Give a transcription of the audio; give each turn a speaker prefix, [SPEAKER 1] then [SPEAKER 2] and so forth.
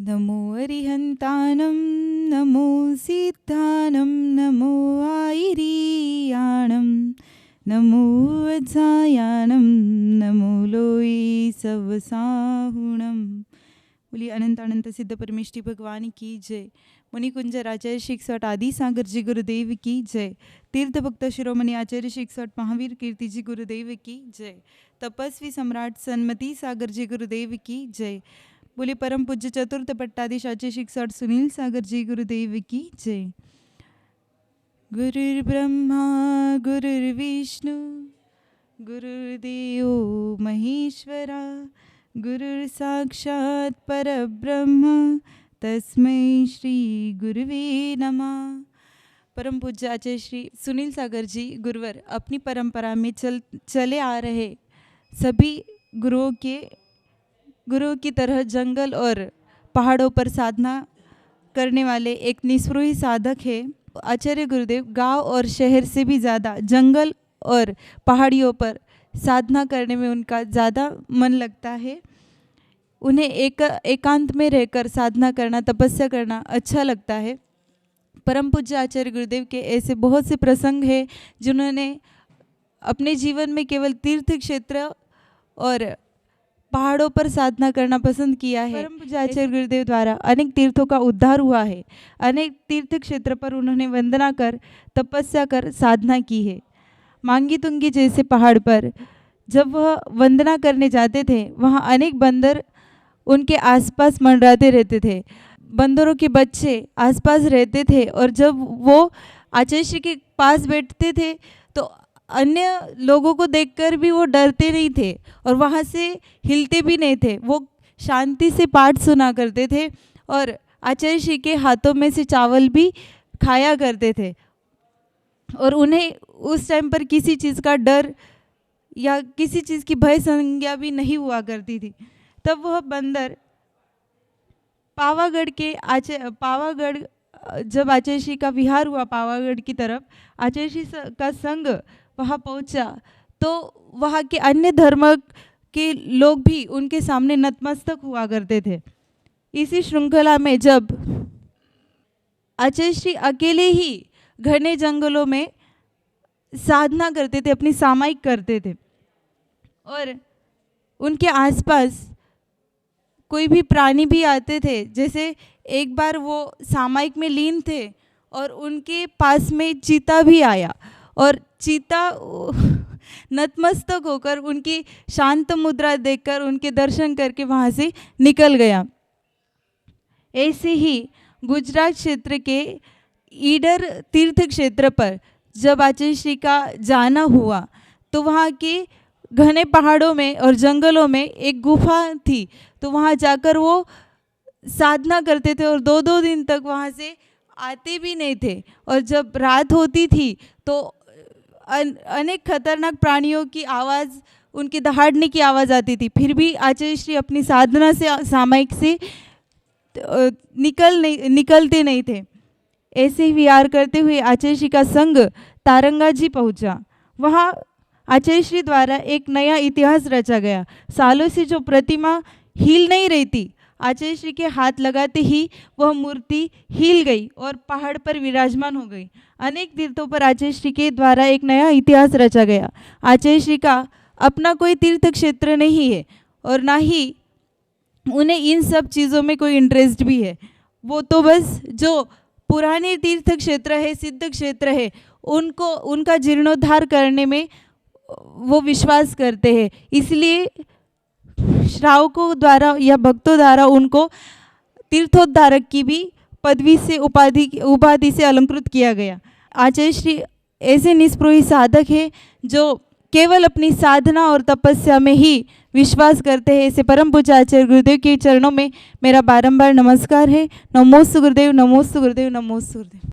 [SPEAKER 1] नमो अरिहन्तानं नमो सिद्धानं नमो आयिरीयाणं नमो वज्रायाणं नमो लोई सवसाहुणम। बोलिए अनंत अनंत सिद्ध परमेष्टि भगवान की जय। मुनि कुंज आचार्य श्री 61 आदि सागर जी गुरुदेव की जय। तीर्थ भक्त शिरोमणि आचार्य श्री 61 महावीर कीर्ति जी गुरुदेव की जय। तपस्वी सम्राट सन्मति सागर जी गुरुदेव की जय। बोले परम पूज्य चतुर्थ पट्टाधीश आचार्य श्री 61 सुनील सागर जी गुरुदेव की जय। गुरुर्ब्रह्मा गुरुर्विष्णु गुरुर्देवो महेश्वरा गुरुर साक्षात् परब्रह्म तस्मै श्री गुरुवे नमः। परम पूज्य आचार्य श्री सुनील सागर जी गुरुवर अपनी परंपरा में चले आ रहे सभी गुरुओं की तरह जंगल और पहाड़ों पर साधना करने वाले एक निस्पृही साधक है। आचार्य गुरुदेव गांव और शहर से भी ज़्यादा जंगल और पहाड़ियों पर साधना करने में उनका ज़्यादा मन लगता है। उन्हें एकांत में रहकर साधना करना, तपस्या करना अच्छा लगता है। परम पूज्य आचार्य गुरुदेव के ऐसे बहुत से प्रसंग हैं जिन्होंने अपने जीवन में केवल तीर्थ क्षेत्र और पहाड़ों पर साधना करना पसंद किया है। परम पूज्य आचार्य गुरुदेव द्वारा अनेक तीर्थों का उद्धार हुआ है। अनेक तीर्थ क्षेत्र पर उन्होंने वंदना कर, तपस्या कर साधना की है। मांगी तुंगी जैसे पहाड़ पर जब वह वंदना करने जाते थे, वहाँ अनेक बंदर उनके आसपास मंडराते रहते थे। बंदरों के बच्चे आसपास रहते थे और जब वो आचार्य श्री के पास बैठते थे तो अन्य लोगों को देखकर भी वो डरते नहीं थे और वहाँ से हिलते भी नहीं थे। वो शांति से पाठ सुना करते थे और आचार्य श्री के हाथों में से चावल भी खाया करते थे और उन्हें उस टाइम पर किसी चीज़ का डर या किसी चीज़ की भय संज्ञा भी नहीं हुआ करती थी। तब वह बंदर पावागढ़ जब आचार्य श्री का विहार हुआ पावागढ़ की तरफ, आचार्य श्री का संग वहाँ पहुँचा तो वहाँ के अन्य धर्म के लोग भी उनके सामने नतमस्तक हुआ करते थे। इसी श्रृंखला में जब आचार्य श्री अकेले ही घने जंगलों में साधना करते थे, अपनी सामायिक करते थे और उनके आसपास कोई भी प्राणी भी आते थे। जैसे एक बार वो सामायिक में लीन थे और उनके पास में चीता भी आया और चीता नतमस्तक होकर उनकी शांत मुद्रा देखकर उनके दर्शन करके वहाँ से निकल गया। ऐसे ही गुजरात क्षेत्र के ईडर तीर्थ क्षेत्र पर जब आचार्य श्री का जाना हुआ तो वहाँ के घने पहाड़ों में और जंगलों में एक गुफा थी, तो वहाँ जाकर वो साधना करते थे और 2-2 दिन तक वहाँ से आते भी नहीं थे। और जब रात होती थी तो अनेक खतरनाक प्राणियों की आवाज़, उनके दहाड़ने की आवाज़ आती थी, फिर भी आचार्य श्री अपनी साधना से सामायिक से निकलते नहीं थे। ऐसे ही विहार करते हुए आचार्य श्री का संग तारंगा जी पहुँचा। वहाँ आचार्य श्री द्वारा एक नया इतिहास रचा गया। सालों से जो प्रतिमा हिल नहीं रही थी, आचार्य श्री के हाथ लगाते ही वह मूर्ति हिल गई और पहाड़ पर विराजमान हो गई। अनेक तीर्थों पर आचार्य श्री के द्वारा एक नया इतिहास रचा गया। आचार्य श्री का अपना कोई तीर्थ क्षेत्र नहीं है और ना ही उन्हें इन सब चीज़ों में कोई इंटरेस्ट भी है। वो तो बस जो पुराने तीर्थ क्षेत्र है, सिद्ध क्षेत्र है, उनका जीर्णोद्धार करने में वो विश्वास करते हैं। इसलिए श्रावकों द्वारा या भक्तों द्वारा उनको तीर्थोद्धारक की भी पदवी से उपाधि से अलंकृत किया गया। आचार्य श्री ऐसे निस्पृही साधक है जो केवल अपनी साधना और तपस्या में ही विश्वास करते हैं। ऐसे परम पूज्य आचार्य गुरुदेव के चरणों में मेरा बारंबार नमस्कार है। नमोस्तु गुरुदेव, नमोस्तु गुरुदेव, नमोस्तु गुरुदेव।